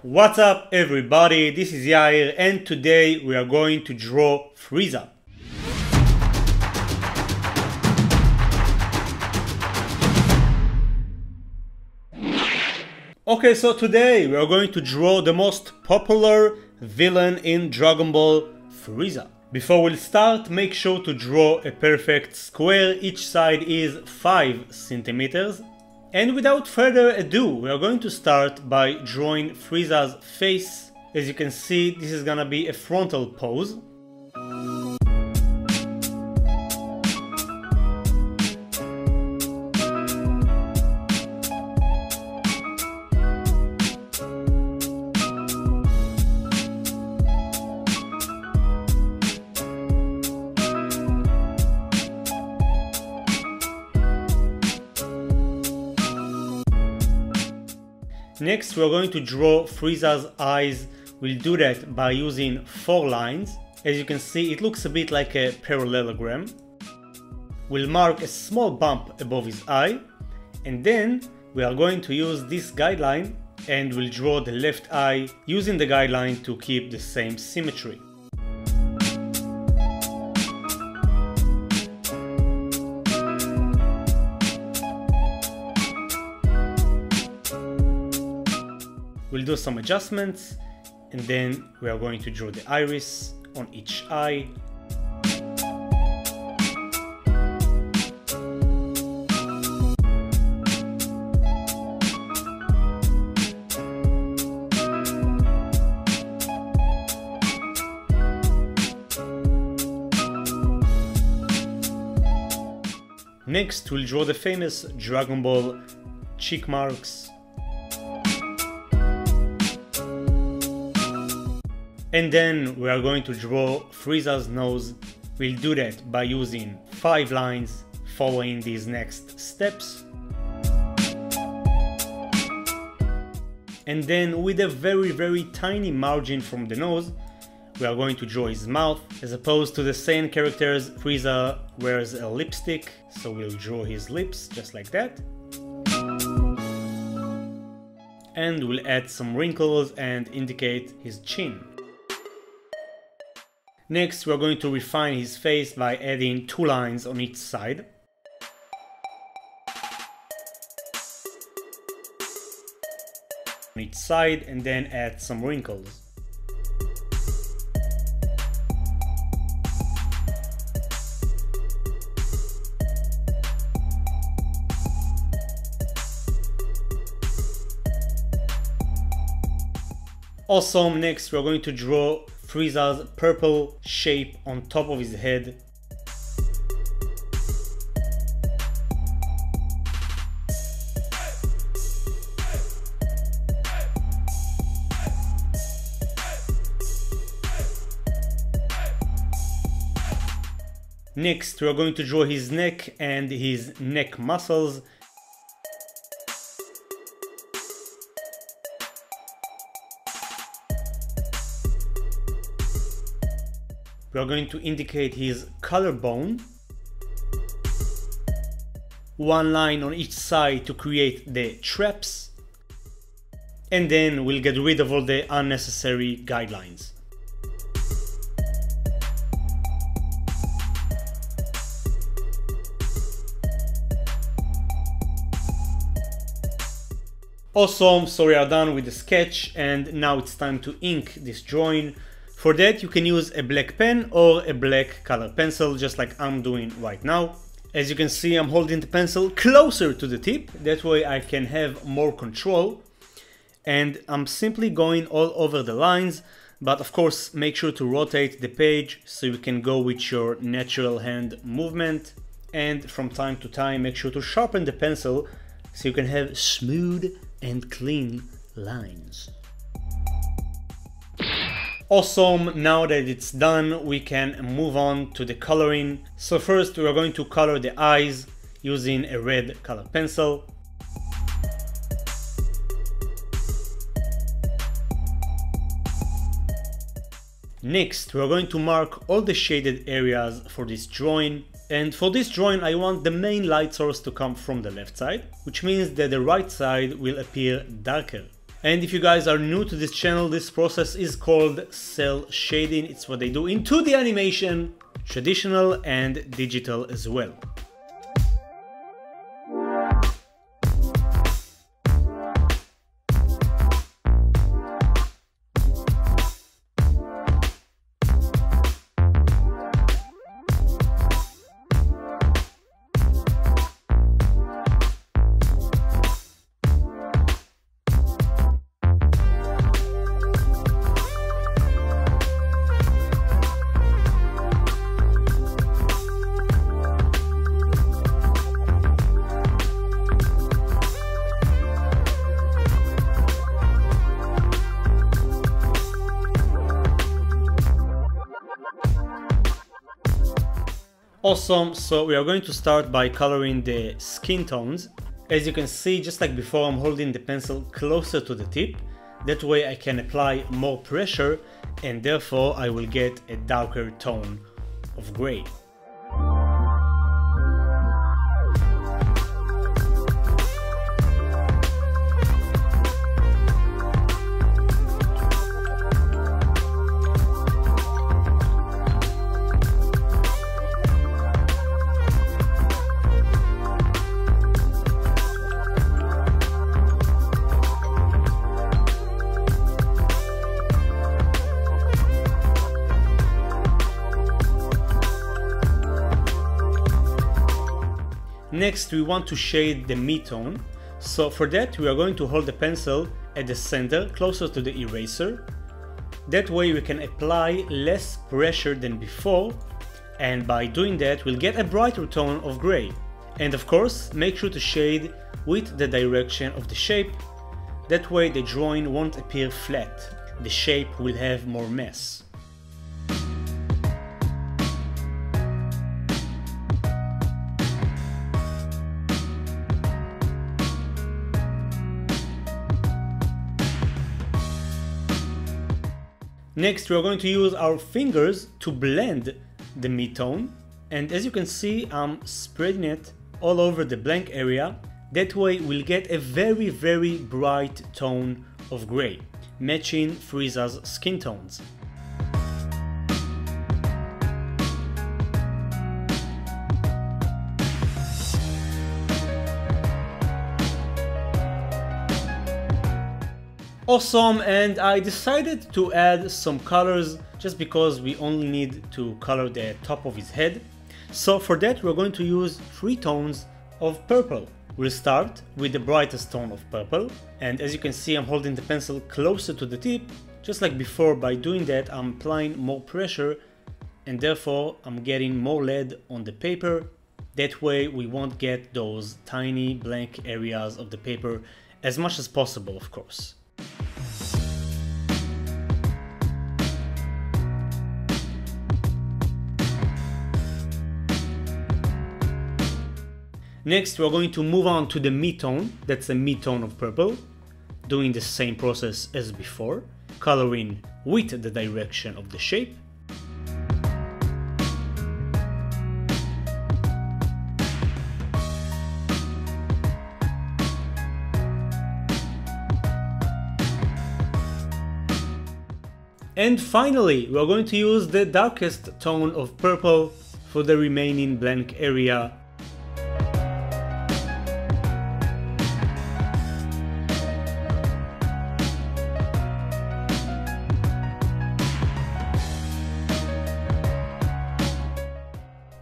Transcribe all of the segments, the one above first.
What's up everybody, this is Yair and today we are going to draw Frieza. Okay, so today we are going to draw the most popular villain in Dragon Ball, Frieza. Before we start, make sure to draw a perfect square. Each side is 5 centimeters. And without further ado, we are going to start by drawing Frieza's face. As you can see, this is gonna be a frontal pose. Next, we are going to draw Frieza's eyes. We'll do that by using 4 lines. As you can see, it looks a bit like a parallelogram. We'll mark a small bump above his eye, and then we are going to use this guideline and we'll draw the left eye using the guideline to keep the same symmetry. We'll do some adjustments and then we are going to draw the iris on each eye. Next, we'll draw the famous Dragon Ball cheek marks. And then we are going to draw Frieza's nose. We'll do that by using 5 lines following these next steps. And then with a very tiny margin from the nose, we are going to draw his mouth. As opposed to the Saiyan characters, Frieza wears a lipstick, so we'll draw his lips just like that. And we'll add some wrinkles and indicate his chin. Next, we are going to refine his face by adding 2 lines on each side. On each side, and then add some wrinkles. Awesome, next we are going to draw Frieza's purple shape on top of his head. Next, we are going to draw his neck and his neck muscles. We are going to indicate his collarbone. 1 line on each side to create the traps. And then we'll get rid of all the unnecessary guidelines. Awesome, so we are done with the sketch and now it's time to ink this drawing. For that, you can use a black pen or a black color pencil, just like I'm doing right now. As you can see, I'm holding the pencil closer to the tip, that way I can have more control. And I'm simply going all over the lines, but of course make sure to rotate the page so you can go with your natural hand movement. And from time to time, make sure to sharpen the pencil so you can have smooth and clean lines. Awesome, now that it's done, we can move on to the coloring. So first we are going to color the eyes using a red color pencil. Next, we are going to mark all the shaded areas for this drawing. And for this drawing, I want the main light source to come from the left side, which means that the right side will appear darker. And if you guys are new to this channel, this process is called cell shading. It's what they do in 2D animation, traditional and digital as well. Awesome, so we are going to start by coloring the skin tones. As you can see, just like before, I'm holding the pencil closer to the tip. That way I can apply more pressure and therefore I will get a darker tone of gray. Next, we want to shade the mid-tone. So for that, we are going to hold the pencil at the center, closer to the eraser. That way we can apply less pressure than before, and by doing that, we'll get a brighter tone of gray. And of course, make sure to shade with the direction of the shape. That way the drawing won't appear flat. The shape will have more mass. Next, we are going to use our fingers to blend the mid-tone, and as you can see, I'm spreading it all over the blank area. That way we'll get a very bright tone of gray, matching Frieza's skin tones. Awesome, and I decided to add some colors just because we only need to color the top of his head. So for that we're going to use 3 tones of purple. We'll start with the brightest tone of purple, and as you can see, I'm holding the pencil closer to the tip. Just like before, by doing that I'm applying more pressure and therefore I'm getting more lead on the paper. That way we won't get those tiny blank areas of the paper, as much as possible, of course. Next, we're going to move on to the mid-tone. That's a mid-tone of purple. Doing the same process as before, coloring with the direction of the shape. And finally, we're going to use the darkest tone of purple for the remaining blank area.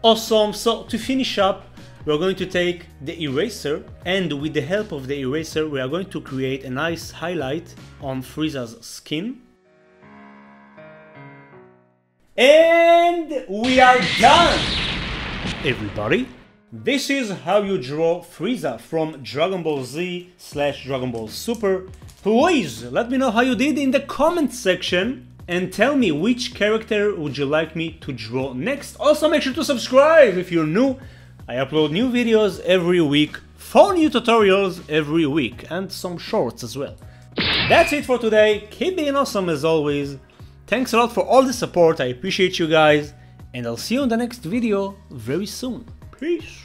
Awesome, so to finish up, we're going to take the eraser, and with the help of the eraser we are going to create a nice highlight on Frieza's skin. And we are done! Everybody, this is how you draw Frieza from Dragon Ball Z / Dragon Ball Super. Please let me know how you did in the comment section. And tell me which character would you like me to draw next. Also make sure to subscribe if you're new. I upload new videos every week, 4 new tutorials every week, and some shorts as well. That's it for today. Keep being awesome as always. Thanks a lot for all the support, I appreciate you guys, and I'll see you in the next video very soon. Peace!